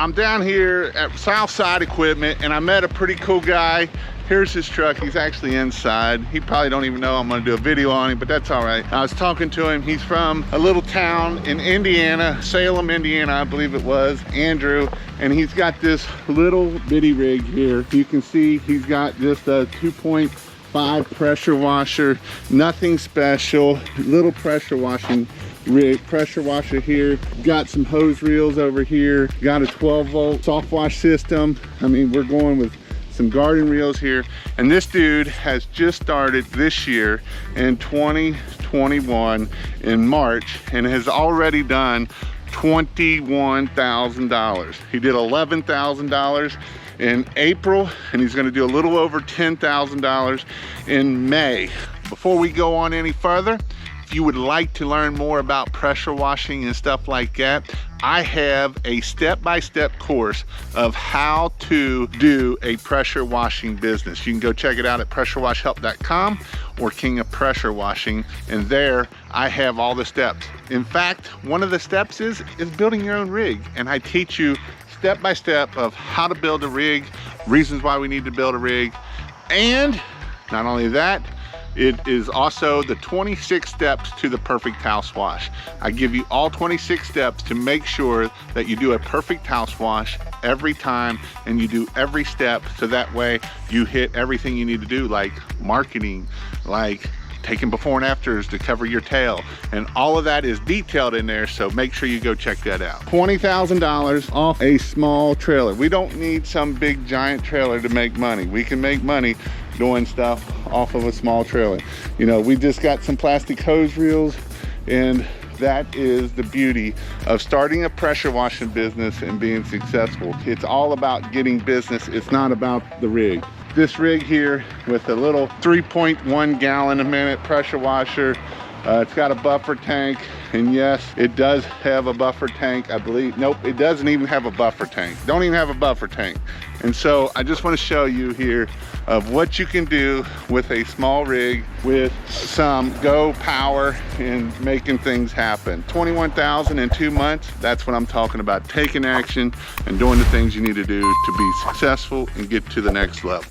I'm down here at Southside Equipment and I met a pretty cool guy. Here's his truck. He's actually inside. He probably don't even know I'm gonna do a video on him, but that's all right. I was talking to him. He's from a little town in Indiana, Salem, Indiana, I believe it was, Andrew. And he's got this little bitty rig here. You can see he's got just a 2.5 pressure washer, nothing special, little pressure washing rig, pressure washer here. Got some hose reels over here. Got a 12-volt soft wash system. I mean, we're going with some garden reels here, and this dude has just started this year in 2021 in March and has already done $21,000. He did $11,000 in April, and he's going to do a little over $10,000 in May. Before we go on any further, if you would like to learn more about pressure washing and stuff like that, I have a step-by-step course of how to do a pressure washing business. You can go check it out at pressurewashhelp.com or King of Pressure Washing, and there I have all the steps. In fact, one of the steps is building your own rig, and I teach you step-by-step of how to build a rig, reasons why we need to build a rig, and not only that, it is also the 26 steps to the perfect house wash. I give you all 26 steps to make sure that you do a perfect house wash every time and you do every step, so that way you hit everything you need to do, like marketing, like taking before and afters to cover your tail, and all of that is detailed in there, so make sure you go check that out. $20,000 off a small trailer. We don't need some big giant trailer to make money. We can make money doing stuff off of a small trailer. You know, we just got some plastic hose reels, and that is the beauty of starting a pressure washing business and being successful. It's all about getting business. It's not about the rig. This rig here with a little 3.1 gallon a minute pressure washer, it's got a buffer tank, and yes, it does have a buffer tank, I believe. Nope, it doesn't even have a buffer tank. Don't even have a buffer tank. And so I just want to show you here of what you can do with a small rig with some go power and making things happen. 21,000 in 2 months, that's what I'm talking about. Taking action and doing the things you need to do to be successful and get to the next level.